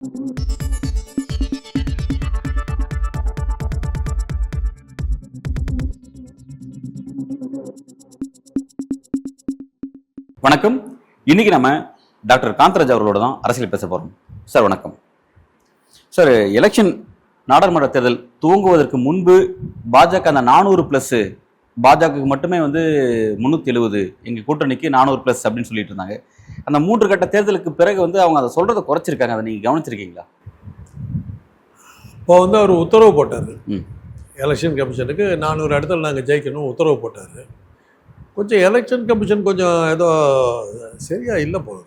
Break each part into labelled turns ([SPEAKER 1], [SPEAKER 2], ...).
[SPEAKER 1] வணக்கம். இன்னைக்கு நம்ம டாக்டர் காந்தராஜ் அவர்களோட தான் அரசியல் பேச போறோம். சார் வணக்கம். சார், எலெக்ஷன் நாடாளுமன்ற தேர்தல் துவங்குவதற்கு முன்பு பாஜக அந்த 400+ பாஜகவுக்கு மட்டுமே 370, எங்க கூட்டணிக்கு 400+ அப்படின்னு சொல்லிட்டு இருந்தாங்க. அந்த 3 கட்ட தேர்தலுக்கு பிறகு அவங்க அதை சொல்றதை குறைச்சிருக்காங்க. அதை நீங்க கவனிச்சிருக்கீங்களா?
[SPEAKER 2] இப்போ அவர் உத்தரவு போட்டார், எலெக்ஷன் கமிஷனுக்கு 400 இடத்துல நாங்கள் ஜெயிக்கணும் உத்தரவு போட்டார். கொஞ்சம் எலெக்ஷன் கமிஷன் கொஞ்சம் ஏதோ சரியா இல்லை போகுது.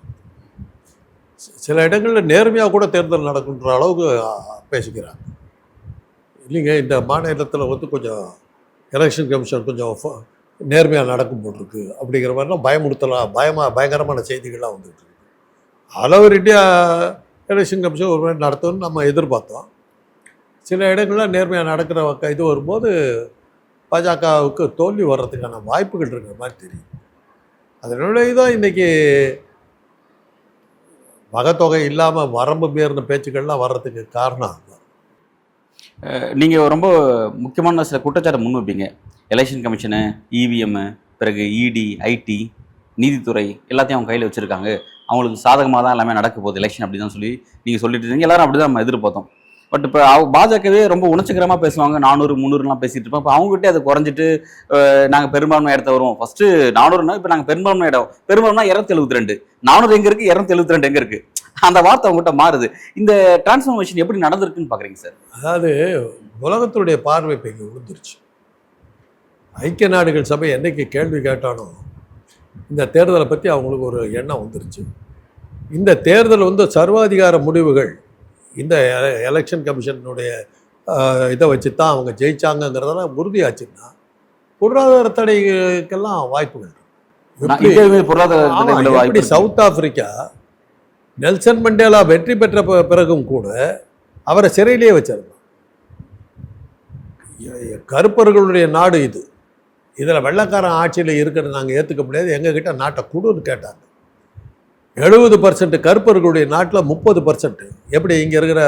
[SPEAKER 2] சில இடங்களில் நேர்மையாக கூட தேர்தல் நடக்குன்ற அளவுக்கு பேசிக்கிறாங்க. இல்லைங்க, இந்த மாநிலத்தில் கொஞ்சம் எலெக்ஷன் கமிஷன் கொஞ்சம் நேர்மையாக நடக்கும் போட்டிருக்கு அப்படிங்கிற மாதிரிலாம் பயங்கரமான செய்திகள்லாம் வந்துட்டு இருக்கு. All over India election commission ஒரு மாதிரி நடத்தணும்னு நம்ம எதிர்பார்த்தோம். சில இடங்கள்லாம் நேர்மையாக நடக்கிற இது வரும்போது பாஜகவுக்கு தோல்வி வர்றதுக்கான வாய்ப்புகள் இருக்கிற மாதிரி தெரியும். அதனுடைய தான் இன்றைக்கி மகத்தொகை இல்லாமல் வரம்பு மீறின பேச்சுக்கள்லாம் வர்றதுக்கு காரணம்.
[SPEAKER 1] நீங்கள் ரொம்ப முக்கியமான சில குற்றச்சாட்டை முன் வைப்பீங்க. எலெக்ஷன் கமிஷனு, இவிஎம், பிறகு இடி, ஐடி, நீதித்துறை எல்லாத்தையும் அவங்க கையில் வச்சுருக்காங்க, அவங்களுக்கு சாதகமாக தான் எல்லாமே நடக்க போகுது எலெக்ஷன் அப்படி தான் சொல்லி நீங்கள் சொல்லிட்டு இருக்கீங்க. எல்லாரும் அப்படி தான் நம்ம எதிர்பார்த்தோம். பட் இப்போ பாஜகவே ரொம்ப உணர்ச்சிகரமாக பேசுவாங்க. 400, 300லாம் பேசிகிட்டு இருப்போம். இப்போ அவங்ககிட்டே அதை குறைஞ்சிட்டு நாங்கள் பெரும்பான்மை இடத்த வருவோம். ஃபஸ்ட்டு 400னா இப்போ நாங்கள் பெரும்பான்மை இடம், பெரும்பான்மை 272, 400 எங்கே இருக்குது, 272 எங்கே இருக்குது, அந்த வார்த்தை அவங்ககிட்ட மாறுது. இந்த டிரான்ஸ்ஃபர்மேஷன் எப்படி நடந்திருக்குன்னு பார்க்குறீங்க சார்?
[SPEAKER 2] அதாவது உலகத்தினுடைய பார்வை இப்போ இங்கே விழுந்துருச்சு. ஐக்கிய நாடுகள் சபை என்னைக்கு கேள்வி கேட்டானோ இந்த தேர்தலை பற்றி அவங்களுக்கு ஒரு எண்ணம் வந்துருச்சு. இந்த தேர்தல் சர்வாதிகார முடிவுகள் இந்த எலெக்ஷன் கமிஷனுடைய இதை வச்சு தான் அவங்க ஜெயிச்சாங்கிறதெல்லாம் உறுதியாச்சுன்னா பொருளாதார தடைக்கெல்லாம் வாய்ப்புகள். எப்படி சவுத் ஆப்பிரிக்கா நெல்சன் மண்டேலா வெற்றி பெற்ற பிறகும் கூட அவரை சிறையிலேயே வச்சிருந்தார். கருப்பர்களுடைய நாடு இது, இதில் வெள்ளைக்காரன் ஆட்சியில் இருக்கிறத நாங்கள் ஏற்றுக்க முடியாது, எங்ககிட்ட நாட்டை கொடுன்னு கேட்டாங்க. 70% கருப்பர்களுடைய நாட்டில் 30%, எப்படி இங்கே இருக்கிற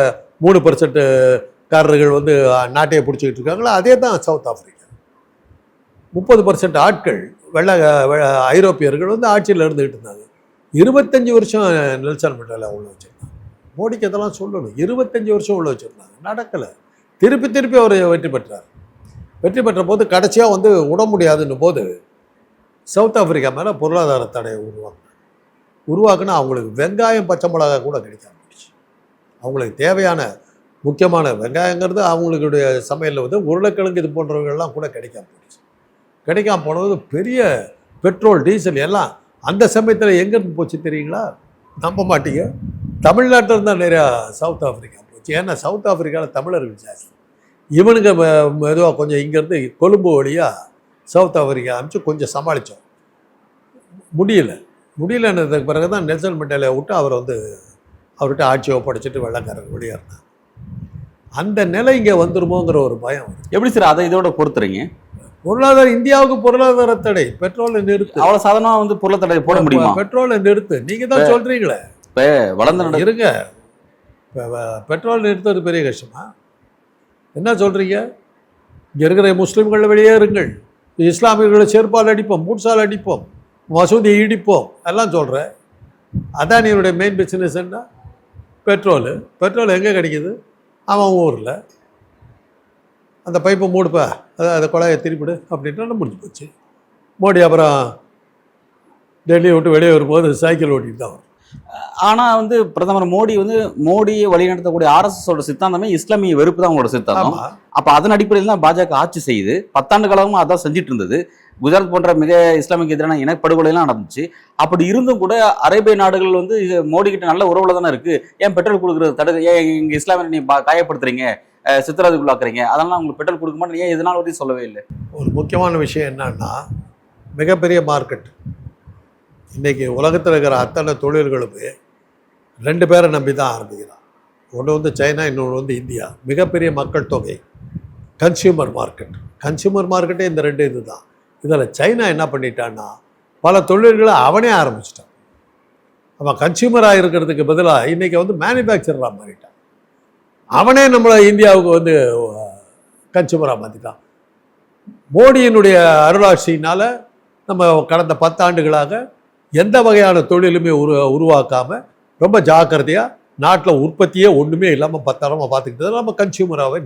[SPEAKER 2] 3% காரர்கள் நாட்டையை பிடிச்சிக்கிட்டு இருக்காங்களோ அதே தான் சவுத் ஆப்பிரிக்கா. 30% ஆட்கள் ஐரோப்பியர்கள் ஆட்சியில் இருந்துக்கிட்டு இருந்தாங்க. 25 வருஷம் நெல்சன் மண்டேலா உள்ள வச்சுருந்தாங்க. மோடிக்கு அதெல்லாம் சொல்லணும். 25 வருஷம் உள்ள வச்சுருந்தாங்க, நடக்கலை. திருப்பி அவர் வெற்றி பெற்றார். வெற்றி பெற்ற போது கடைசியாக விட முடியாதுன்னு போது சவுத் ஆப்பிரிக்கா மேலே பொருளாதார தடையை உருவாக்குனா அவங்களுக்கு வெங்காயம், பச்சை மிளகாய் கூட கிடைக்காம போயிடுச்சு. அவங்களுக்கு தேவையான முக்கியமான வெங்காயங்கிறது அவங்களுடைய சமையலில் உருளைக்கிழங்கு இது போன்றவர்கள்லாம் கூட கிடைக்காம போயிடுச்சு. கிடைக்காம போனது பெரிய பெட்ரோல், டீசல் எல்லாம் அந்த சமயத்தில் எங்கேருந்து போச்சு தெரியுங்களா? நம்ப மாட்டீங்க, தமிழ்நாட்டில் இருந்தால் நிறையா சவுத் ஆப்பிரிக்கா போச்சு. ஏன்னா சவுத் ஆப்பிரிக்காவில் தமிழர்கள் ஜாஸ்தி. இவனுங்க மெதுவாக கொஞ்சம் இங்கேருந்து கொழும்பு வழியாக சவுத் ஆப்பிரிக்கா அனுப்பிச்சு கொஞ்சம் சமாளித்தோம். முடியலன்னதுக்கு பிறகு தான் நெல்சன் மண்டேலா விட்டு அவர் அவர்கிட்ட ஆட்சியை ஒப்படைச்சிட்டு வெள்ளைக்காரர் வெளியேறினார். அந்த நிலை இங்கே வந்துருமோங்கிற ஒரு பயம்.
[SPEAKER 1] எப்படி சார் அதை இதோட பொறுத்துறீங்க?
[SPEAKER 2] பொருளாதார இந்தியாவுக்கு பொருளாதார தடை, பெட்ரோலை நிறுத்து.
[SPEAKER 1] அவ்வளோ சாதாரணமாக பொருளாதார தடை போட முடியுமா?
[SPEAKER 2] பெட்ரோலை நிறுத்து, நீங்கள் தான் சொல்கிறீங்களே.
[SPEAKER 1] இப்போ வளர்ந்து
[SPEAKER 2] இருங்க, பெட்ரோல் நிறுத்துறது பெரிய கஷ்டமா? என்ன சொல்கிறீங்க? இங்கே இருக்கிற முஸ்லீம்களை வெளியேறுங்கள், இஸ்லாமியர்களை செருப்பால் அடிப்போம், மூட்சால் அடிப்போம், மசூதியை இடிப்போம் எல்லாம் சொல்கிறேன். அதானியோடைய மெயின் பிஸ்னஸ் என்ன? பெட்ரோல் எங்கே கிடைக்கிது? அவன் ஊரில். அந்த பைப்பை மூடுப்பா, அதை குழாயை திருப்பிடு அப்படின்ட்டு முடிஞ்சு போச்சு. மோடி அப்புறம் டெல்லியை விட்டு வெளியே வரும்போது சைக்கிள் ஓட்டிட்டு தான் வரும்.
[SPEAKER 1] ஆனால் பிரதமர் மோடியை வழிநடத்தக்கூடிய RSSோட சித்தாந்தமே இஸ்லாமிய வெறுப்பு தான் அவங்களோட சித்தாந்தம். அப்போ அதன் அடிப்படையில் தான் பாஜக ஆட்சி செய்யுது. 10 ஆண்டு காலமாக அதான் செஞ்சுட்டு இருந்தது. குஜராத் போன்ற மிக இஸ்லாமிக்கு எதிரான இனப்படுகொலைலாம் நடந்துச்சு. அப்படி இருந்தும் கூட அரேபிய நாடுகள் மோடி கிட்ட நல்ல உறவுல தானே இருக்கு. ஏன் பெட்ரோல் கொடுக்குறது தடுக்க? ஏன் இங்கே இஸ்லாமிய நீ காயப்படுத்துறீங்க, சித்திரவதைக்குள்ளாக்குறீங்க, அதெல்லாம் உங்களுக்கு பெட்ரோல் கொடுக்க மாட்டேன் ஏன் இதனால் வரையும் சொல்லவே இல்லை?
[SPEAKER 2] ஒரு முக்கியமான விஷயம் என்னன்னா, மிகப்பெரிய மார்க்கெட் இன்றைக்கி உலகத்தில் இருக்கிற அத்தனை தொழில்களுமே 2 பேரை நம்பி தான் ஆரம்பிக்கிறான். ஒன்று சைனா, இன்னொன்று இந்தியா. மிகப்பெரிய மக்கள் தொகை, கன்சியூமர் மார்க்கெட்டே இந்த 2 இது தான். இதில் சைனா என்ன பண்ணிட்டான்னா பல தொழில்களை அவனே ஆரம்பிச்சிட்டான். அவன் கன்சியூமராக இருக்கிறதுக்கு பதிலாக இன்றைக்கி வந்து மேனுஃபேக்சராக மாறிட்டான். அவனே நம்மளை இந்தியாவுக்கு வந்து கன்சியூமராக மாற்றிட்டான். மோடியினுடைய அருளாட்சியினால் நம்ம கடந்த 10 ஆண்டுகளாக எந்த வகையான தொழிலுமே உருவாக்காமல் ரொம்ப ஜாக்கிரதையாக நாட்டில் உற்பத்தியே ஒன்றுமே இல்லாமல் பத்திரமா பார்த்துக்கிட்டது நம்ம கன்சியூமராகவே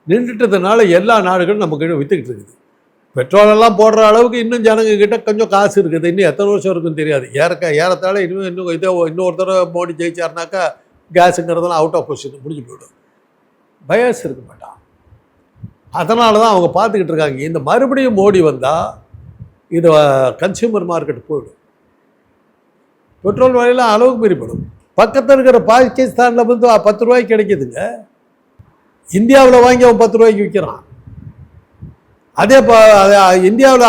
[SPEAKER 2] நின்றுட்டதுனால எல்லா நாடுகளும் நம்ம கிட்ட விற்றுக்கிட்டு இருக்குது. பெட்ரோலெல்லாம் போடுற அளவுக்கு இன்னும் ஜனங்க கிட்ட கொஞ்சம் காசு இருக்குது. இன்னும் எத்தனை வருஷம் இருக்குன்னு தெரியாது. ஏறத்தாழ இன்னொரு தடவை மோடி ஜெயிச்சாருனாக்கா கேஸுங்கிறதெல்லாம் அவுட் ஆஃப் பொசிஷன் முடிஞ்சு போயிடும். பயஸ் இருக்க மாட்டான். அதனால தான் அவங்க பார்த்துக்கிட்டு இருக்காங்க. இந்த மறுபடியும் மோடி வந்தால் இது கன்சியூமர் மார்க்கெட் போயிடும். பெட்ரோல் விலையெல்லாம் அளவுக்கு மீறிப்படும். பக்கத்தில் இருக்கிற பாகிஸ்தானில் வந்து 10 ரூபாய்க்கு கிடைக்குதுங்க. இந்தியாவில் வாங்கி அவன் 10 ரூபாய்க்கு விற்கிறான். அதே இந்தியாவில்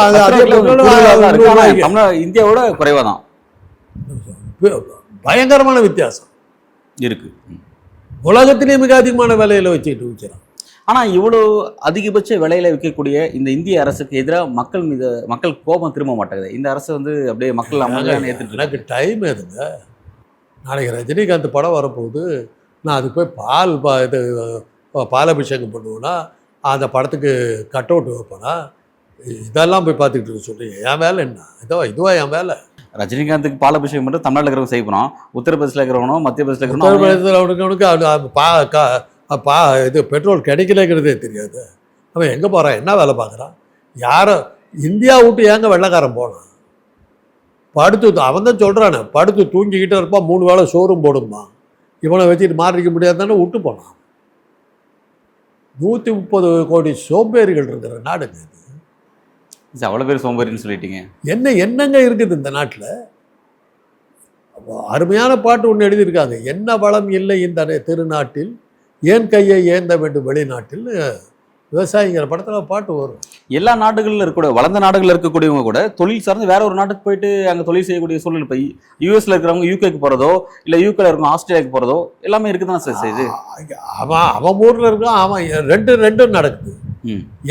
[SPEAKER 1] இந்தியாவோட குறைவாக தான்
[SPEAKER 2] பயங்கரமான வித்தியாசம்
[SPEAKER 1] இருக்கு.
[SPEAKER 2] உலகத்திலேயே மிக அதிகமான விலையில வச்சுக்கிட்டு விற்கிறான்.
[SPEAKER 1] ஆனால் இவ்வளோ அதிகபட்ச விலையில விற்கக்கூடிய இந்த இந்திய அரசுக்கு எதிராக மக்கள் கோபம் திரும்ப மாட்டேங்குது. இந்த அரசு வந்து அப்படியே மக்கள் அமைதியான ஏற்றுட்டு.
[SPEAKER 2] எனக்கு டைம் எதுங்க, நாளைக்கு ரஜினிகாந்த் படம் வரப்போகுது. நான் அதுக்கு போய் இது பாலாபிஷேகம் பண்ணுவேன்னா அந்த படத்துக்கு கட் அவுட் வைப்பேனா? இதெல்லாம் போய் பார்த்துக்கிட்டு இருக்க சொல்லி என் வேலை என்ன? இதுவா என் வேலை?
[SPEAKER 1] ரஜினிகாந்துக்கு பாலாபிஷேகம் மட்டும் தமிழ்நாட்டில் இருக்கிறவங்க செய்யணும். உத்தரப்பிரதேசில் இருக்கிறவனும் மத்திய பிரதேசில்
[SPEAKER 2] இருக்கிறவனுக்கு இது பெட்ரோல் கிடைக்கலங்கிறதே தெரியாது. அவன் எங்கே போகிறான், என்ன வேலை பார்க்குறான்? யாரை இந்தியா விட்டு ஏங்க வெள்ளைக்காரன் போனான்? அவன் தான் சொல்கிறானே, படுத்து தூங்கிக்கிட்டே இருப்பான், 3 வேளை சோறும் போடுமா. இவனை வச்சுட்டு மாறிக்க முடியாதானே விட்டு போனான். 130 கோடி சோம்பேறிகள் இருக்கிற நாடுங்க இது.
[SPEAKER 1] அவ்வளோ பேர் சோம்பேறின்னு சொல்லிட்டீங்க.
[SPEAKER 2] என்னங்க இருக்குது இந்த நாட்டில்? அருமையான பாட்டு ஒன்று எழுதியிருக்காங்க. என்ன வளம் இல்லை இந்த திருநாட்டில், ஏன் கையை ஏந்த வேண்டும் வெளிநாட்டில். விவசாயிங்கிற படத்தில் பாட்டு வரும்.
[SPEAKER 1] எல்லா நாடுகளில் இருக்கக்கூடிய வளர்ந்த நாடுகளில் இருக்கக்கூடியவங்க கூட தொழில் சார்ந்து வேற ஒரு நாட்டுக்கு போயிட்டு அங்கே தொழில் செய்யக்கூடிய சூழ்நிலை. இப்போ யூஎஸ்ல இருக்கிறவங்க யூகேக்கு போகிறதோ இல்லை யூகேல இருக்கவங்க ஆஸ்திரேலியாவுக்கு போகிறதோ எல்லாமே இருக்குதான் சார் செய்யுது.
[SPEAKER 2] அவன் ஊரில் இருக்கான், அவன் ரெண்டும் நடக்குது.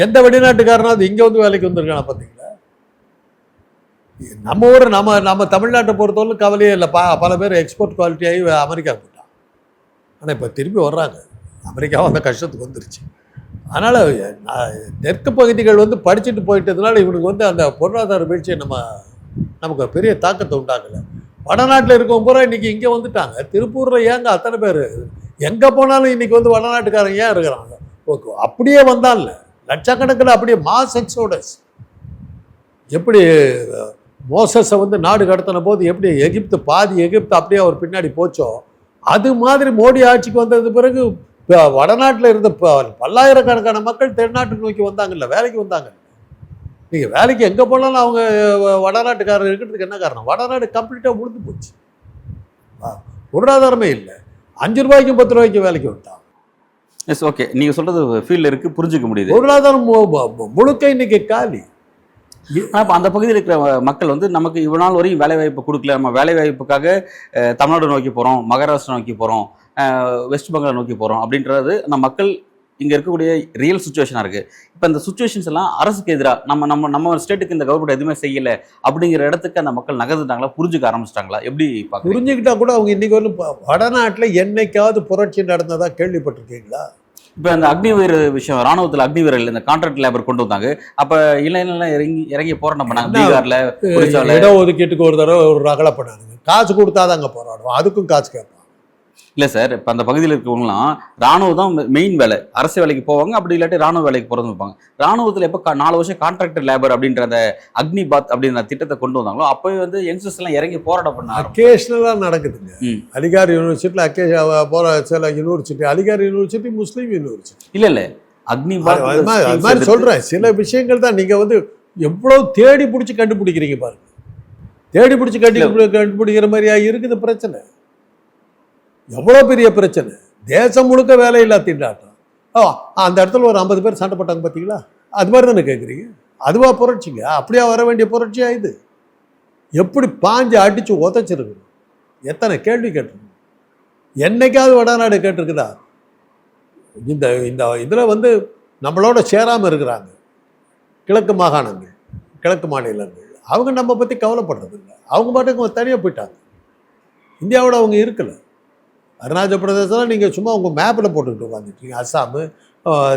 [SPEAKER 2] எந்த வெளிநாட்டுக்காரனா அது இங்கே வந்து வேலைக்கு வந்திருக்கானா பார்த்தீங்களா? நம்ம ஊர் நம்ம தமிழ்நாட்டை பொறுத்தவரை கவலையே இல்லை. பல பேர் எக்ஸ்போர்ட் குவாலிட்டியாகி அமெரிக்கா போயிட்டான். ஆனால் இப்போ திருப்பி வர்றாங்க. அமெரிக்காவும் அந்த கஷ்டத்துக்கு வந்துருச்சு. அதனால் தெற்கு பகுதிகள் வந்து படிச்சுட்டு போயிட்டதுனால இவனுக்கு வந்து அந்த பொருளாதார வீழ்ச்சியை நமக்கு பெரிய தாக்கத்தை உண்டாக்கலை. வடநாட்டில் இருக்கவங்க பூரா இன்றைக்கி இங்கே வந்துட்டாங்க. திருப்பூரில் ஏங்க அத்தனை பேர் எங்கே போனாலும் இன்றைக்கி வந்து வடநாட்டுக்காரங்க ஏன் இருக்கிறாங்க? ஓகே, அப்படியே வந்தால லட்சக்கணக்கில் அப்படியே மாஸ் எக்ஸோடஸ். எப்படி மோசஸை வந்து நாடு கடத்தின போது எப்படி பாதி எகிப்து அப்படியே அவர் பின்னாடி போச்சோ, அது மாதிரி மோடி ஆட்சிக்கு வந்தது பிறகு வடநாட்டில் இருந்த பல்லாயிரக்கணக்கான மக்கள் தென்னாட்டுக்கு நோக்கி வந்தாங்கல்ல, வேலைக்கு வந்தாங்க. நீங்கள் வேலைக்கு எங்கே போனாலும் அவங்க வடநாட்டுக்காரர் இருக்கிறதுக்கு என்ன காரணம்? வடநாடு கம்ப்ளீட்டாக விழுந்து போச்சு. பொருளாதாரமே இல்லை. 5 ரூபாய்க்கும் 10 ரூபாய்க்கு வேலைக்கு விட்டான்.
[SPEAKER 1] எஸ், ஓகே, நீங்கள் சொல்கிறது ஃபீல்டில் இருக்குது, புரிஞ்சுக்க முடியுது.
[SPEAKER 2] பொருளாதாரம் முழுக்க இன்னைக்கு காலி.
[SPEAKER 1] ஆனால் அந்த பகுதியில் இருக்கிற மக்கள் வந்து நமக்கு இவ்வளோ நாள் வரையும் வேலைவாய்ப்பு கொடுக்கல, நம்ம வேலைவாய்ப்புக்காக தமிழ்நாடு நோக்கி போகிறோம், மகாராஷ்டிரா நோக்கி போகிறோம், வெஸ்ட் பெங்கால் நோக்கி போகிறோம் அப்படின்றது அந்த மக்கள் இங்கே இருக்கக்கூடிய ரியல் சுச்சுவேஷனாக இருக்குது. இப்போ இந்த சுச்சுவேஷன்ஸ் எல்லாம் அரசுக்கு எதிராக நம்ம ஸ்டேட்டுக்கு இந்த கவர்மெண்ட் எதுவுமே செய்யலை அப்படிங்கிற இடத்துக்கு அந்த மக்கள் நகர்ந்துட்டாங்களா, புரிஞ்சுக்க ஆரம்பிச்சிட்டாங்களா? எப்படி
[SPEAKER 2] புரிஞ்சுக்கிட்டா கூட அவங்க இன்றைக்கி வந்து வடநாட்டில் என்னைக்காவது புரட்சி நடந்ததா கேள்விப்பட்டிருக்கீங்களா?
[SPEAKER 1] இப்போ அந்த அக்னிவீர் விஷயம், ராணுவத்தில் அக்னிவீரல் இந்த கான்ட்ராக்ட் லேபர் கொண்டு வந்தாங்க. அப்போ இளைஞர்லாம் இறங்கி போராட்டம் பண்ணாங்க. பீகாரில்
[SPEAKER 2] இடம் ஒதுக்கீட்டுக்கு ஒரு தடவை ஒரு ரகலை பண்ணாங்க. காசு கொடுத்தாதான் அங்கே போராடுவோம், அதுக்கும் காசு கேட்பாங்க.
[SPEAKER 1] இல்லை சார், இப்போ அந்த பகுதியில் இருக்கவங்களாம் ராணுவம் தான் மெயின் வேலை, அரசு வேலைக்கு போவாங்க, அப்படி இல்லாட்டி ராணுவ வேலைக்கு போகிறது வைப்பாங்க. ராணுவத்தில் எப்போ 4 வருஷம் கான்ட்ராக்டர் லேபர் அப்படின்ற அந்த அக்னி பாத் அப்படின்ற திட்டத்தை கொண்டு வந்தாங்களோ அப்போ வந்து யங்ஸ்டர்ஸ் எல்லாம் இறங்கி போராட்டம் பண்ணாங்க.
[SPEAKER 2] அக்கேஷனலாக நடக்குதுங்க. அலிகார் யூனிவர்சிட்டியில் போகிற சில யூனிவர்சிட்டி, அலிகார் யூனிவர்சிட்டி முஸ்லீம் யூனிவர்சிட்டி.
[SPEAKER 1] இல்லை அக்னி பாத்
[SPEAKER 2] அது மாதிரி சொல்கிறேன். சில விஷயங்கள் தான் நீங்கள் வந்து எவ்வளோ தேடி பிடிச்சி கண்டுபிடிக்கிறீங்க பாருங்க. தேடி பிடிச்சி கண்டுபிடிக்கிற மாதிரியா இருக்குது பிரச்சனை. எவ்வளோ பெரிய பிரச்சனை. தேசம் முழுக்க வேலையில்லா திண்டாட்டம். அந்த இடத்துல ஒரு 50 பேர் சண்டை போட்டாங்க பார்த்தீங்களா? அது மாதிரி தானே கேட்குறீங்க? அதுவா புரட்சிங்க? அப்படியே வர வேண்டிய புரட்சியா இது? எப்படி பாஞ்சு அடித்து உதச்சிருக்கணும்? எத்தனை கேள்வி கேட்டிருக்கணும்? என்னைக்காவது வடநாடு கேட்டிருக்குதா? இந்த இந்த இதில் வந்து நம்மளோட சேராமல் இருக்கிறாங்க கிழக்கு மாகாணங்கள், கிழக்கு மாநிலங்கள். அவங்க நம்ம பற்றி கவலைப்படுறது இல்லை. அவங்க பாட்டுக்கு தனியாக போயிட்டாங்க. இந்தியாவோட அவங்க இருக்கலை. அருணாச்சல பிரதேசம் நீங்கள் சும்மா உங்கள் மேப்பில் போட்டுக்கிட்டு உட்காந்துருக்கீங்க. அஸ்ஸாமு,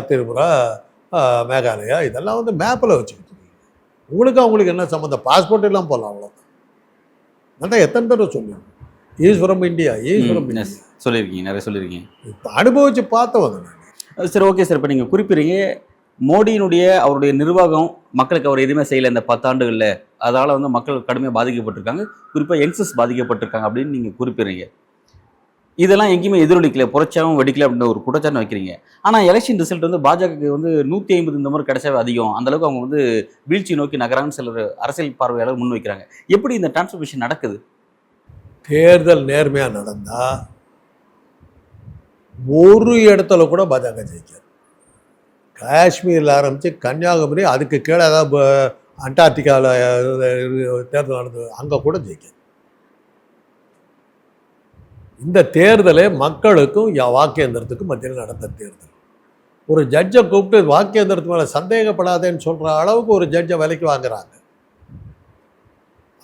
[SPEAKER 2] திரிபுரா, மேகாலயா இதெல்லாம் வந்து மேப்பில் வச்சுக்கிட்டு இருக்கீங்க. அவங்களுக்கு என்ன சம்மந்தம்? பாஸ்போர்ட் எல்லாம் போகலாம், அவ்வளோதான். நல்லா எத்தனை தடவை சொல்லுங்க, is from India, is from India
[SPEAKER 1] சொல்லியிருக்கீங்க, நிறைய சொல்லியிருக்கீங்க.
[SPEAKER 2] இப்போ அனுபவித்து பார்த்தவங்க நான்.
[SPEAKER 1] சரி, ஓகே சார். இப்போ நீங்கள் குறிப்பிடுறீங்க மோடியினுடைய அவருடைய நிர்வாகம் மக்களுக்கு அவர் எதுவுமே செய்யலை இந்த 10 ஆண்டுகளில், அதனால் வந்து மக்கள் கடுமையாக பாதிக்கப்பட்டிருக்காங்க, குறிப்பாக யங்ஸ்டர்ஸ் பாதிக்கப்பட்டிருக்காங்க அப்படின்னு நீங்கள் குறிப்பிடுறீங்க. இதெல்லாம் எங்கேயுமே எதிரொலிக்கல, புரட்சியாகவும் வெடிக்கல அப்படின்னு ஒரு குற்றச்சாட்டு வைக்கிறீங்க. ஆனால் எலெக்ஷன் ரிசல்ட் வந்து பாஜகவுக்கு வந்து 150 இந்த மாதிரி கிடைச்சாவே அதிகம், அந்தளவுக்கு அவங்க வந்து வீழ்ச்சி நோக்கி நகராங்கன்னு சிலர் அரசியல் பார்வையாளர் முன்வைக்கிறாங்க. எப்படி இந்த டிரான்ஸ்ஃபர்மேஷன் நடக்குது?
[SPEAKER 2] தேர்தல் நேர்மையாக நடந்தால் ஒரு இடத்துல கூட பாஜக ஜெயிக்காது. காஷ்மீரில் ஆரம்பித்து கன்னியாகுமரி, அதுக்கு கீழே ஏதாவது அண்டார்டிகாவில் தேர்தல் நடந்தது, அங்கே கூட ஜெயிக்காது. இந்த தேர்தலே மக்களுக்கும் வாக்கேந்திரத்துக்கும் மத்தியில் நடந்த தேர்தல். ஒரு ஜட்ஜை கூப்பிட்டு வாக்கேந்திரத்து மேலே சந்தேகப்படாதேன்னு சொல்கிற அளவுக்கு ஒரு ஜட்ஜை விலைக்கு வாங்குறாங்க.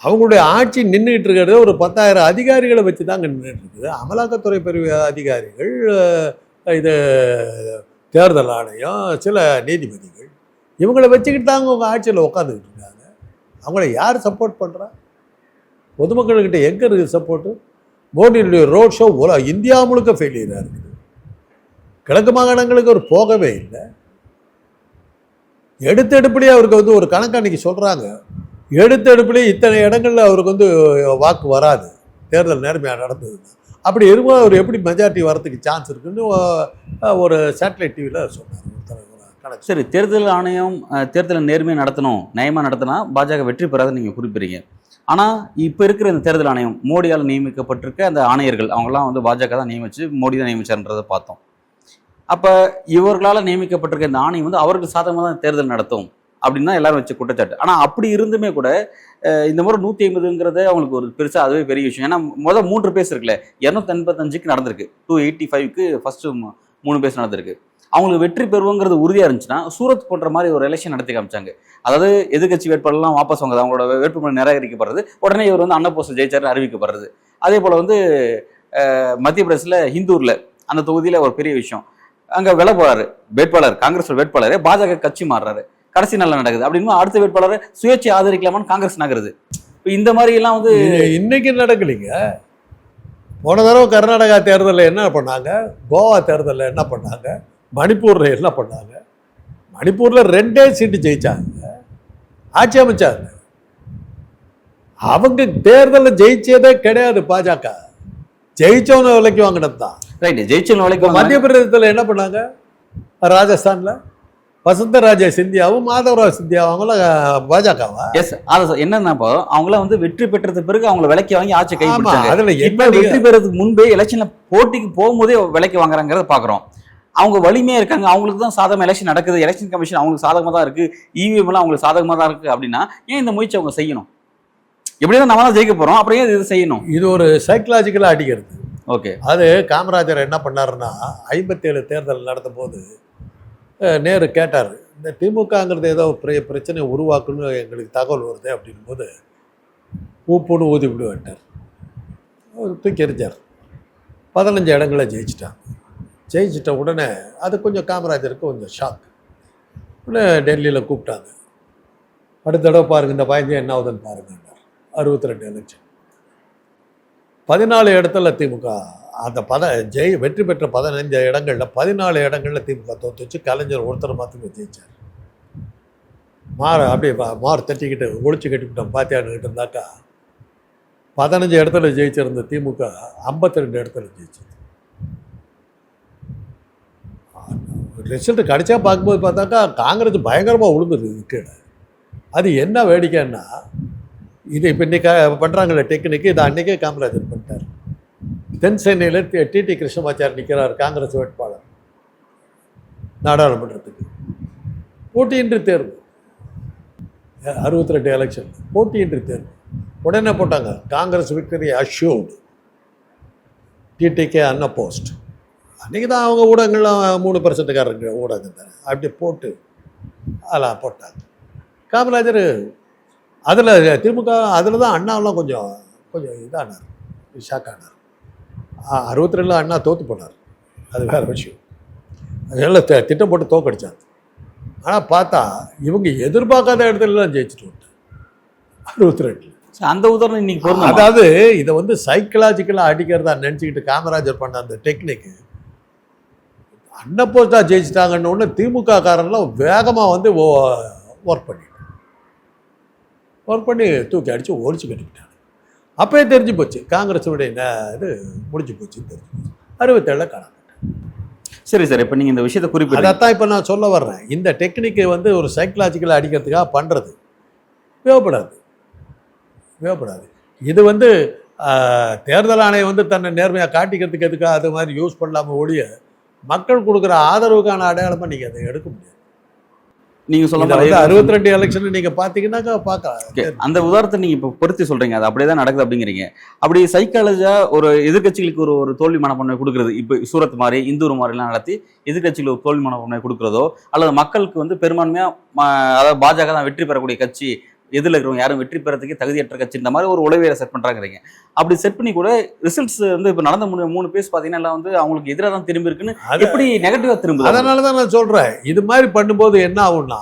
[SPEAKER 2] அவங்களுடைய ஆட்சி நின்றுட்டு இருக்கிறது ஒரு 10,000 அதிகாரிகளை வச்சு தாங்க நின்றுட்டு இருக்குது. அமலாக்கத்துறை பிரிவு அதிகாரிகள், இது தேர்தல் ஆணையம், சில நீதிபதிகள், இவங்களை வச்சுக்கிட்டு தாங்க அவங்க ஆட்சியில் உட்காந்துக்கிட்டு இருக்காங்க. அவங்கள யார் சப்போர்ட் பண்ணுறா? பொதுமக்கள்கிட்ட எங்கே இருக்குது சப்போர்ட்டு? மோடியுடைய ரோட் ஷோ இந்தியா முழுக்க ஃபெயிலியராக இருக்குது. கிழக்கு மாகாணங்களுக்கு அவர் போகவே இல்லை. எடுத்தெடுப்புலேயே அவருக்கு வந்து ஒரு கணக்கு அன்றைக்கி சொல்கிறாங்க, எடுத்தெடுப்புலேயே இத்தனை இடங்களில் அவருக்கு வந்து வாக்கு வராது தேர்தல் நேர்மையாக நடந்ததுன்னா. அப்படி இருக்கும்போது அவர் எப்படி மெஜாரிட்டி வரதுக்கு சான்ஸ் இருக்குன்னு ஒரு சேட்டலைட் டிவியில் சொன்னார் கணக்கு.
[SPEAKER 1] சரி, தேர்தல் ஆணையம் தேர்தலை நேர்மையாக நடத்தணும், நியாயமாக நடத்தினா பாஜக வெற்றி பெறாதுன்னு நீங்கள் குறிப்பிடுறீங்க. ஆனால் இப்போ இருக்கிற இந்த தேர்தல் ஆணையம் மோடியால் நியமிக்கப்பட்டிருக்க அந்த ஆணையர்கள் அவங்களாம் வந்து பாஜக தான் நியமிச்சு, மோடி தான் நியமிச்சார்ன்றதை பார்த்தோம். அப்போ இவர்களால் நியமிக்கப்பட்டிருக்க இந்த ஆணையம் வந்து அவருக்கு சாதகமாக தான் தேர்தல் நடத்தும் அப்படின்னு தான் எல்லாரும் வச்சு குற்றச்சாட்டு. ஆனால் அப்படி இருந்துமே கூட இந்த முறை 150ங்கிறது அவங்களுக்கு ஒரு பெருசாக அதுவே பெரிய விஷயம். ஏன்னா 3 பேஸ் இருக்குல்ல, 285க்கு நடந்திருக்கு, 285க்கு ஃபஸ்ட்டு 3 பேஸ் நடந்திருக்கு. அவங்களுக்கு வெற்றி பெறுவோங்கிறது உறுதியாக இருந்துச்சுன்னா சூரத் போன்ற மாதிரி ஒரு எலெக்ஷன் நடத்தி காமிச்சாங்க. அதாவது எதிர்கட்சி வேட்பாளர்லாம் வாபஸ் வாங்குது, அவங்களோட வேட்புமனு நிராகரிக்கப்படுறது, உடனே இவர் வந்து அன்னபோஸ்ட் ஜெயிச்சார்னு அறிவிக்கப்படுறது. அதே போல் வந்து மத்திய பிரதேசில் ஹிந்தூரில் அந்த தொகுதியில் ஒரு பெரிய விஷயம், அங்கே விலை போறாரு வேட்பாளர், காங்கிரஸ் வேட்பாளர் பாஜக கட்சி மாறுறாரு, கடைசி நல்லா நடக்குது. அப்படின்னு அடுத்த வேட்பாளரை சுயேட்சை ஆதரிக்கலாமான்னு காங்கிரஸ் நகருது. இப்போ இந்த மாதிரி எல்லாம் வந்து
[SPEAKER 2] இன்னைக்கு நடக்கலைங்க. போன தடவை கர்நாடகா தேர்தலில் என்ன பண்ணாங்க, கோவா தேர்தலில் என்ன பண்ணாங்க, மணிப்பூரில் என்ன பண்ணாங்க? மணிப்பூரில் 2 சீட்டு ஜெயிச்சாங்க, ஆட்சி அமைச்சாங்க. அவங்க தேர்தலில் ஜெயிச்சதே கிடையாது பாஜக, ஜெயிச்சவன விலைக்கு வாங்கினது தான்.
[SPEAKER 1] ரைட், ஜெயிச்சவன விலைக்கு.
[SPEAKER 2] மத்திய பிரதேசத்தில் என்ன பண்ணாங்க, ராஜஸ்தானில் வசுந்தராஜே சிந்தியாவும் மாதவராவ் சிந்தியாவும் அவங்களாம் பாஜகவா?
[SPEAKER 1] எஸ், அதான் என்னன்னா அவங்களாம் வந்து வெற்றி பெற்றதுக்கு பிறகு அவங்கள விலைக்கு வாங்கி ஆட்சி கைப்பிடிச்சாங்க.
[SPEAKER 2] அதுல
[SPEAKER 1] என்ன வெற்றி பெறதுக்கு முன்பே எலெக்ஷன்ல போட்டிக்கு போகும்போதே விலைக்கு வாங்குறாங்கிறத பாக்குறோம். அவங்க வலிமையா இருக்காங்க, அவங்களுக்கு தான் சாதகமா எலெக்ஷன் நடக்குது, எலெக்ஷன் கமிஷன் அவங்களுக்கு சாதகமா தான் இருக்கு, இவிஎம் எல்லாம் அவங்களுக்கு சாதகமா தான் இருக்கு. அப்படின்னா ஏன் இந்த முயற்சி அவங்க செய்யணும்? எப்படிதான் நம்ம தான் ஜெயிக்க போறோம், அப்புறம் ஏன் இது செய்யணும்?
[SPEAKER 2] இது ஒரு சைக்கலாஜிக்கலா அடிக்கிறது.
[SPEAKER 1] ஓகே,
[SPEAKER 2] அது காமராஜர் என்ன பண்ணாருன்னா 57 தேர்தல் நடந்த போது நேரு கேட்டார், இந்த திமுகங்கிறது ஏதோ பிரச்சனை உருவாக்குன்னு எங்களுக்கு தகவல் வருது அப்படின் போது ஊப்புன்னு ஊதி விடுவாட்டார், தூக்கி எறிஞ்சார். 15 இடங்களை ஜெயிச்சிட்டாங்க. ஜெயிச்சிட்ட உடனே அது கொஞ்சம் காமராஜருக்கு கொஞ்சம் ஷாக். உடனே டெல்லியில் கூப்பிட்டாங்க, அடுத்த தடவை பாருங்கள் இந்த பையன் என்ன ஆகுதுன்னு பாருங்கன்னார். 62 எலெக்ஷன் 14 இடத்துல திமுக அந்த வெற்றி பெற்ற 15 இடங்களில் 14 இடங்களில் திமுக தோற்று வச்சு கலைஞர் ஒருத்தர் மாத்திரமே ஜெயிச்சார். அப்படியே மாறு தட்டிக்கிட்டு ஒழிச்சு கட்டிக்கிட்டோம் பாத்தியானுக்கிட்டு இருந்தாக்கா 15 இடத்துல ஜெயிச்சிருந்த திமுக 52 இடத்துல ஜெயிச்சது. ரிசல்ட் கடைசியாக பார்க்கும்போது பார்த்தாக்கா காங்கிரஸ் பயங்கரமாக விழுந்துருது கீழே. அது என்ன வேடிக்கைன்னா, இது இப்போ இன்றைக்கி பண்ணுறாங்களே டெக்னிக்கு, இதை அன்றைக்கே காமராஜர் பண்ணிட்டார். தென் சென்னையில் டிடி கிருஷ்ணமாச்சாரி நிற்கிறார் காங்கிரஸ் வேட்பாளர் நாடாளுமன்றத்துக்கு. போட்டியின்றி தேர்வு, 62 எலெக்ஷன் போட்டியின்றி தேர்வு. உடனே போட்டாங்க காங்கிரஸ் விக்டரி அஷ்யூர்டு, டிடிகே அன்அப்போஸ்ட். அன்றைக்கி தான் அவங்க ஊடகங்கள்லாம் 3%காரங்க ஊடகம் தானே, அப்படி போட்டு அதெல்லாம் போட்டாங்க. காமராஜர் அதில் திமுக அதில் தான் அண்ணாவெல்லாம் கொஞ்சம் இதானார், ஷாக் ஆனார். 62 அண்ணா தோற்று போனார், அது வேறு விஷயம். அதெல்லாம் திட்டம் போட்டு தோக்கடிச்சாங்க. ஆனால் பார்த்தா இவங்க எதிர்பார்க்காத இடத்துலலாம் ஜெயிச்சுட்டு வந்துட்டாங்க 62.
[SPEAKER 1] அந்த உதாரணம் இன்னைக்கு பொருந்துமா?
[SPEAKER 2] அதாவது இதை வந்து சைக்கலாஜிக்கலாக அடிக்கிறதா நினச்சிக்கிட்டு காமராஜர் பண்ண அந்த டெக்னிக்கு அன்னப்போஸ்டா ஜெயிச்சிட்டாங்கன்னு ஒன்று திமுக காரன்லாம் வேகமாக வந்து ஒர்க் பண்ணி தூக்கி அடித்து ஒழிச்சு கட்டிக்கிட்டாங்க. அப்போயே தெரிஞ்சு போச்சு காங்கிரஸுடைய இது முடிஞ்சு போச்சுன்னு தெரிஞ்சு போச்சு. 67 காணாம.
[SPEAKER 1] சரி சார், இப்போ நீங்கள் இந்த விஷயத்தை குறிப்பிட்டு
[SPEAKER 2] அதைத்தான் இப்போ நான் சொல்ல வர்றேன். இந்த டெக்னிக்கை வந்து ஒரு சைக்கலாஜிக்கலாக அடிக்கிறதுக்காக பண்ணுறது தேவைப்படாது. இது வந்து தேர்தல் ஆணையம் வந்து தன்னை நேர்மையாக காட்டிக்கிறதுக்கு எதுக்காக அது மாதிரி யூஸ் பண்ணலாமல் ஒழிய மக்கள் கொடுக்குற ஆதரவுக்கான அடையாளமாக நீங்கள் அதை எடுக்க முடியாது.
[SPEAKER 1] நீங்கள் சொல்ல
[SPEAKER 2] 62 எலெக்ஷன் நீங்கள் பார்த்தீங்கன்னாக்கா பார்க்கலாம்.
[SPEAKER 1] அந்த உதாரணத்தை நீங்கள் இப்போ பொருத்தி சொல்கிறீங்க, அது அப்படியே தான் நடக்குது அப்படிங்கிறீங்க. அப்படி சைக்காலஜியாக ஒரு எதிர்கட்சிகளுக்கு ஒரு தோல்வி மனப்பான்மை கொடுக்குறது, இப்போ சூரத் மாதிரி இந்தூர் மாதிரிலாம் நடத்தி எதிர்கட்சிகளுக்கு ஒரு தோல்வி மனப்பான்மை கொடுக்குறதோ, அல்லது மக்களுக்கு வந்து பெரும்பான்மையாக அதாவது பாஜக தான் வெற்றி பெறக்கூடிய கட்சி, எதில் இருக்கிறவங்க யாரும் வெற்றி பெறதுக்கு தகுதியற்ற கட்சி, இந்த மாதிரி ஒரு உளவியலை செட் பண்ணுறாங்கிறீங்க. அப்படி செட் பண்ணி கூட ரிசல்ட்ஸ் வந்து இப்போ நடந்த 3 பேஸ் பார்த்தீங்கன்னா எல்லாம் வந்து அவங்களுக்கு எதிராக தான் திரும்பி இருக்குன்னு எப்படி நெகட்டிவாக திரும்புது?
[SPEAKER 2] அதனால தான் நான் சொல்கிறேன், இது மாதிரி பண்ணும்போது என்ன ஆகும்னா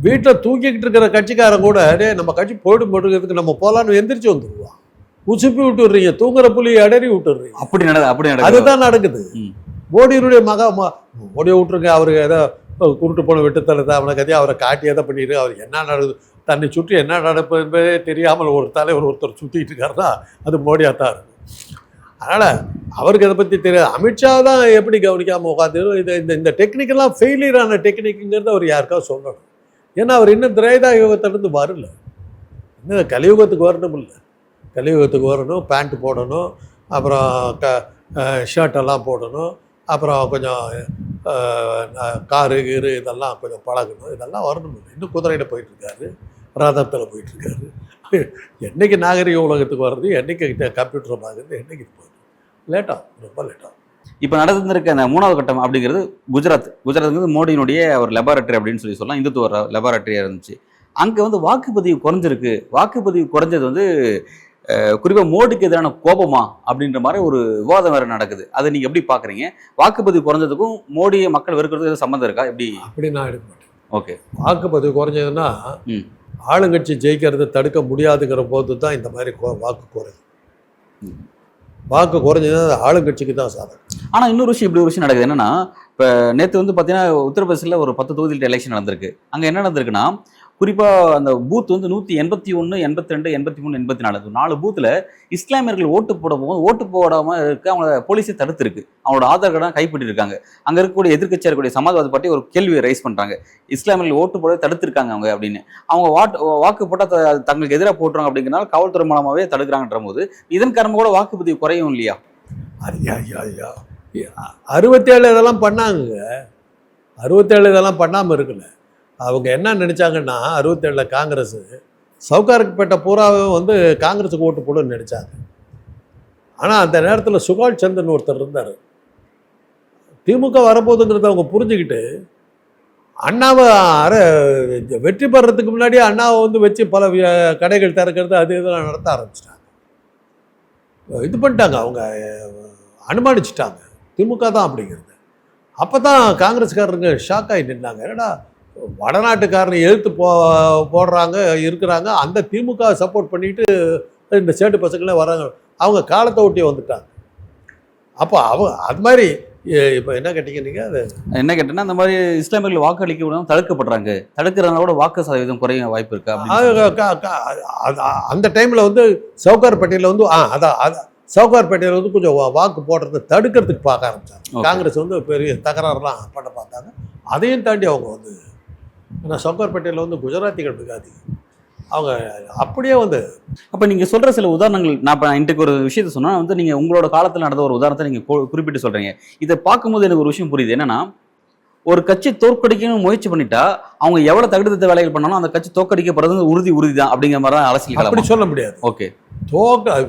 [SPEAKER 2] வீட்டில் தூங்கிக்கிட்டு இருக்கிற கட்சிக்காரன் கூட நம்ம கட்சி போடுறதுக்கு நம்ம போகலான்னு எந்திரிச்சு வந்துடுவான். உசுப்பி விட்டுடுறீங்க, தூங்குற புள்ளியை அடறி விட்டுடுறீங்க.
[SPEAKER 1] அப்படி நடக்குது.
[SPEAKER 2] அதுதான் நடக்குது. மோடியினுடைய மோடியை விட்டுருங்க, அவருக்கு ஏதோ குருட்டு போன விட்டுத்தலை அவனை கதையை அவரை காட்டி எதை பண்ணிட்டு அவர் என்ன நடக்குது, தன்னை சுற்றி என்ன நடப்பு என்பதே தெரியாமல் ஒரு தலைவர் ஒருத்தர் சுற்றிக்கிட்டு இருக்காருன்னா அது மோடியாக தான் இருக்கும். அதனால் அவருக்கு அதை பற்றி தெரியாது. அமித்ஷா தான் எப்படி கவனிக்காமல் உட்காந்து இந்த டெக்னிக்கெல்லாம் ஃபெயிலியரான டெக்னிக்குங்கிறத அவர் யாருக்காவது சொல்லணும். ஏன்னா அவர் இன்னும் திரேதா யுகத்திலேருந்து வரல, இன்னும் கலியுகத்துக்கு வரணும். இல்லை, கலியுகத்துக்கு வரணும், பேண்ட் போடணும், அப்புறம் ஷர்ட்டெல்லாம் போடணும், அப்புறம் கொஞ்சம் காரு கீரு இதெல்லாம் கொஞ்சம் பழகணும், இதெல்லாம் வரணும். இன்னும் குதிரையில் போயிட்டுருக்காரு, ரதத்தில் போயிட்டுருக்காரு. என்றைக்கு நாகரிக உலகத்துக்கு வர்றது, என்றைக்கு கம்ப்யூட்டர் பார்க்குறது, என்றைக்கு போகுது? ரொம்ப லேட்டாக.
[SPEAKER 1] இப்போ நடந்திருக்க அந்த 3வது கட்டம் அப்படிங்கிறது குஜராத்துங்கிறது மோடியினுடைய ஒரு லெபார்டரி அப்படின்னு சொல்லலாம், இந்துத்துவ லெபார்டரியாக இருந்துச்சு. அங்கே வந்து வாக்குப்பதிவு குறைஞ்சிருக்கு. வாக்குப்பதிவு குறைஞ்சது வந்து குறிப்பாக மோடிக்கு எதிரான கோபமா அப்படின்ற மாதிரி ஒரு விவாதம் வேறு நடக்குது. அதை நீங்கள் எப்படி பார்க்குறீங்க? வாக்குப்பதிவு குறைஞ்சதுக்கும் மோடியை மக்கள் வெறுக்கிறதுக்கு எதுவும் சம்மந்தம் இருக்கா? அப்படி நான் எடுக்க மாட்டேன். ஓகே, வாக்குப்பதிவு குறைஞ்சதுன்னா ஆளுங்கட்சி ஜெயிக்கிறத தடுக்க முடியாதுங்கிற போது தான் இந்த மாதிரி வாக்கு குறையுது. வாக்கு குறைஞ்சது ஆளுங்கட்சிக்கு தான் சாதகம். ஆனால் இன்னொரு விஷயம், இப்படி ஒரு விஷயம் நடக்குது என்னன்னா, இப்போ நேற்று வந்து பார்த்தீங்கன்னா உத்தரப்பிரதேசில் ஒரு 10 தொகுதியில் எலெக்ஷன் நடந்திருக்கு. அங்கே என்ன நடந்திருக்குன்னா, குறிப்பாக அந்த பூத் வந்து 181, 82, 83, 84 4 பூத்தில் இஸ்லாமியர்கள் ஓட்டு போட போகும்போது ஓட்டு போடாமல் இருக்க அவங்கள போலீஸே தடுத்துருக்கு. அவங்களோட ஆதார் கார்டெலாம் கைப்பற்றிருக்காங்க. அங்கே இருக்கக்கூடிய எதிர்க்கட்சியாக இருக்கக்கூடிய சமாஜ்வாதி பார்ட்டி ஒரு கேள்வியை ரைஸ் பண்ணுறாங்க, இஸ்லாமியர்கள் ஓட்டு போட தடுத்துருக்காங்க அவங்க அப்படின்னு. அவங்க வாக்கு போட்டால் தங்களுக்கு எதிராக போட்டுருவாங்க அப்படிங்கிறனால காவல்துறை மூலமாகவே தடுக்கிறாங்கன்ற போது இதன் காரணமாக கூட வாக்குப்பதிவு குறையும் இல்லையா? 67 இதெல்லாம் பண்ணாங்க, 67 இதெல்லாம் பண்ணாமல் இருக்குல்ல. அவங்க என்ன நினச்சாங்கன்னா 67 காங்கிரஸ் சவுகார்பேட்டை பூராவே வந்து காங்கிரஸுக்கு ஓட்டு போடுன்னு நினச்சாங்க. ஆனால் அந்த நேரத்தில் சுகால் சந்திரன் ஒருத்தர் இருந்தார். திமுக வரப்போகுதுங்கிறத அவங்க புரிஞ்சுக்கிட்டு அண்ணாவை வெற்றி பெறதுக்கு முன்னாடியே அண்ணாவை வந்து வச்சு பல கடைகள் திறக்கிறது அது இதெல்லாம் நடத்த ஆரம்பிச்சிட்டாங்க. இது பண்ணிட்டாங்க, அவங்க அனுமானிச்சிட்டாங்க திமுக தான் அப்படிங்கிறது. அப்போ தான் காங்கிரஸ்காரங்க ஷாக் ஆகி நின்னாங்க. என்னடா வடநாட்டுக்காரனை எதிர்த்து போடுறாங்க இருக்கிறாங்க, அந்த திமுக சப்போர்ட் பண்ணிட்டு இந்த சேட்டு பசங்களே வராங்க, அவங்க காலத்தை ஒட்டியே வந்துட்டாங்க. அப்போ அது மாதிரி இப்போ என்ன கேட்டீங்க நீங்கள்? அது என்ன கேட்டேன்னா, அந்த மாதிரி இஸ்லாமியர்கள் வாக்களிக்க விடாமல் தடுக்கப்படுறாங்க, தடுக்கிறதுனால கூட வாக்கு சதவீதம் குறைய வாய்ப்பு இருக்கு. அந்த டைமில் வந்து சவுகார்பேட்டையில் வந்து அதான் சவுகார்பேட்டையில் வந்து கொஞ்சம் வாக்கு போடுறதை தடுக்கிறதுக்கு பார்க்க ஆரம்பித்தாங்க. காங்கிரஸ் வந்து பெரிய தகராறுலாம் பண்ண பார்த்தாங்க. அதையும் தாண்டி அவங்க வந்து, ஏன்னா சவுகார்பேட்டையில் வந்து குஜராத்திகள் இருக்காது, அவங்க அப்படியே வந்து. அப்போ நீங்கள் சொல்கிற சில உதாரணங்கள், நான் இப்போ இன்றைக்கு ஒரு விஷயத்த சொன்னால் வந்து நீங்கள் உங்களோட காலத்தில் நடந்த ஒரு உதாரணத்தை நீங்கள் குறிப்பிட்டு சொல்கிறீங்க. இதை பார்க்கும்போது எனக்கு ஒரு விஷயம் புரியுது. என்னன்னா, ஒரு கட்சி தோற்கடிக்கணும்னு முயற்சி பண்ணிட்டா அவங்க எவ்வளோ தகுதித்த வேலைகள் பண்ணாலும் அந்த கட்சி தோற்கடிக்கப்படுறது உறுதி தான் அப்படிங்கிற மாதிரி தான் அரசியல். அப்படி சொல்ல முடியாது. ஓகே,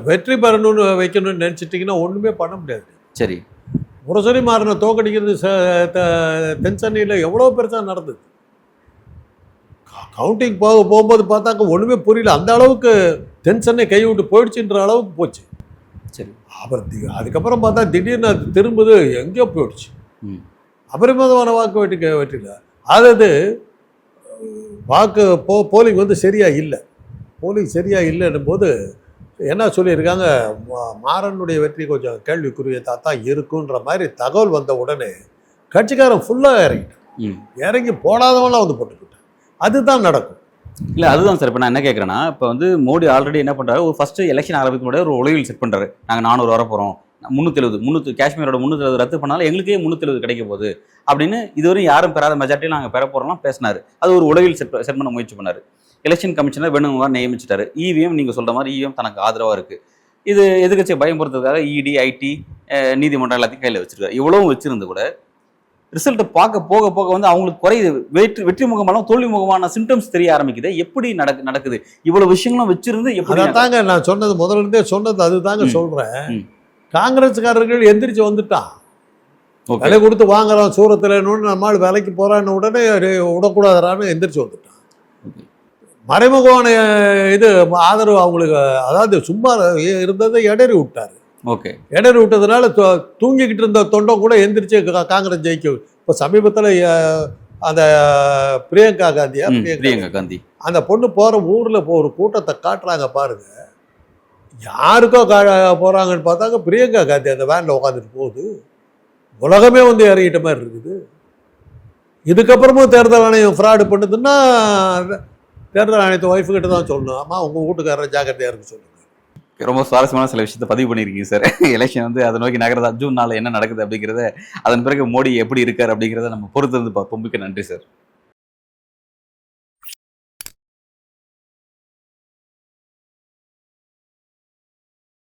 [SPEAKER 1] வெற்றி பெறணும்னு வைக்கணும்னு நினச்சிட்டிங்கன்னா ஒன்றுமே பண்ண முடியாது. சரி, முரசொலி மாறனை தோற்கடிக்கிறது தென் சென்னையில் எவ்வளோ பெருசாக நடந்தது. கவுண்டிங் போகும்போது பார்த்தாக்க ஒன்றுமே புரியல, அந்த அளவுக்கு தென் சென்னை கை விட்டு போயிடுச்சுன்ற அளவுக்கு போச்சு. சரி.
[SPEAKER 2] அப்புறம் அதுக்கப்புறம் பார்த்தா திடீர்னு அது திரும்புது எங்கேயோ போயிடுச்சு.
[SPEAKER 1] ம்.
[SPEAKER 2] அபரிமிதமான வாக்கு வெற்றில அதாவது வாக்கு போலிங் வந்து சரியா இல்லை. போலிங் சரியா இல்லைன்னும் போது என்ன சொல்லியிருக்காங்க, மாறனுடைய வெற்றி கொஞ்சம் கேள்விக்குரியதாக தான் இருக்குன்ற மாதிரி தகவல் வந்த உடனே கட்சிக்காரன் ஃபுல்லாக இறங்கிட்டான். இறங்கி போடாதவங்களாம் வந்து போட்டுக்கிட்டான். அதுதான் நடக்கும்.
[SPEAKER 1] இல்லை அதுதான் சார். இப்போ நான் என்ன கேட்குறேன்னா, இப்போ வந்து மோடி ஆல்ரெடி என்ன பண்ணுறாரு, ஒரு ஃபஸ்ட்டு எலெக்ஷன் ஆரம்பிக்கும் முன்னாடி ஒரு உளவியல் செட் பண்ணுறாரு. நாங்கள் 400 வர போகிறோம், 370 காஷ்மீரோட 370 ரத்து பண்ணாலும் எங்களுக்கே 370 கிடைக்க போகுது அப்படின்னு இதுவரையும் யாரும் பெறாத மெஜாரிட்டியில் நாங்கள் பெற போகிறோம்லாம் பேசினார். அது ஒரு உளவியல் செட் பண்ண முயற்சி பண்ணார். எலெக்ஷன் கமிஷனர் வேணுமா நியமிச்சிட்டாரு. இவிஎம் நீங்கள் சொல்கிற மாதிரி இவிஎம் தனக்கு ஆதரவாக இருக்குது. இது எதிர்க்கட்சியை பயன்படுத்துறதுக்காக இடி, ஐடி, நீதிமன்றம் எல்லாத்தையும் கையில் வச்சிருக்காரு. இவ்வளவும் வச்சிருந்து கூட ரிசல்ட்டை பார்க்க போக போக வந்து அவங்களுக்கு குறையுது. வெற்றி முகமாலும் தோல்வி முகமான சிம்டம்ஸ் தெரிய ஆரம்பிக்குது. எப்படி நடக்குது இவ்வளவு விஷயங்களும் வச்சிருந்து? எப்படி
[SPEAKER 2] தாங்க நான் சொன்னது முதல்ல இருந்தே சொன்னது அதுதாங்க சொல்றேன். காங்கிரஸ்காரர்கள் எந்திரிச்சு வந்துட்டான். விலை கொடுத்து வாங்குறான் சூரத்தில், நம்மளால் விலைக்கு போறான்னு உடனே விடக்கூடாதான்னு எந்திரிச்சு வந்துட்டான். மறைமுகமான இது ஆதரவு அவங்களுக்கு, அதாவது சும்மா இருந்ததை இடறி விட்டாரு.
[SPEAKER 1] ஓகே,
[SPEAKER 2] இடறி விட்டதுனால தூங்கிக்கிட்டு இருந்த தொண்டம் கூட எந்திரிச்சு காங்கிரஸ் ஜெயிக்க. இப்போ சமீபத்தில் அந்த பிரியங்கா காந்தி அந்த பொண்ணு போகிற ஊரில் ஒரு கூட்டத்தை காட்டுறாங்க பாருங்க. யாருக்கோ போகிறாங்கன்னு பார்த்தாங்க பிரியங்கா காந்தி அந்த வேனில் உட்காந்துட்டு போகுது. உலகமே வந்து இறங்கிட்ட மாதிரி இருக்குது. இதுக்கப்புறமும் தேர்தல் ஆணையம் ஃப்ராடு பண்ணுதுன்னா தேர்தல் ஆணையத்தை ஒய்ஃபு கிட்ட தான் சொல்லணும். ஆமாம் உங்கள் வீட்டுக்காரரை ஜாக்கிரதையாக இருக்கு சொல்லுங்கள்.
[SPEAKER 1] ரொம்ப சுவாரஸ்யமான சில விஷயத்தை பதிவு பண்ணியிருக்கீங்க சார். எலெக்ஷன் வந்து அதை நோக்கி நகரதா, ஜூன் 4 என்ன நடக்குது அப்படிங்கிறத, அதன் பிறகு மோடி எப்படி இருக்கார் அப்படிங்கிறத நம்ம பொறுத்து வந்து பார்ப்போம். மிக்க நன்றி சார்.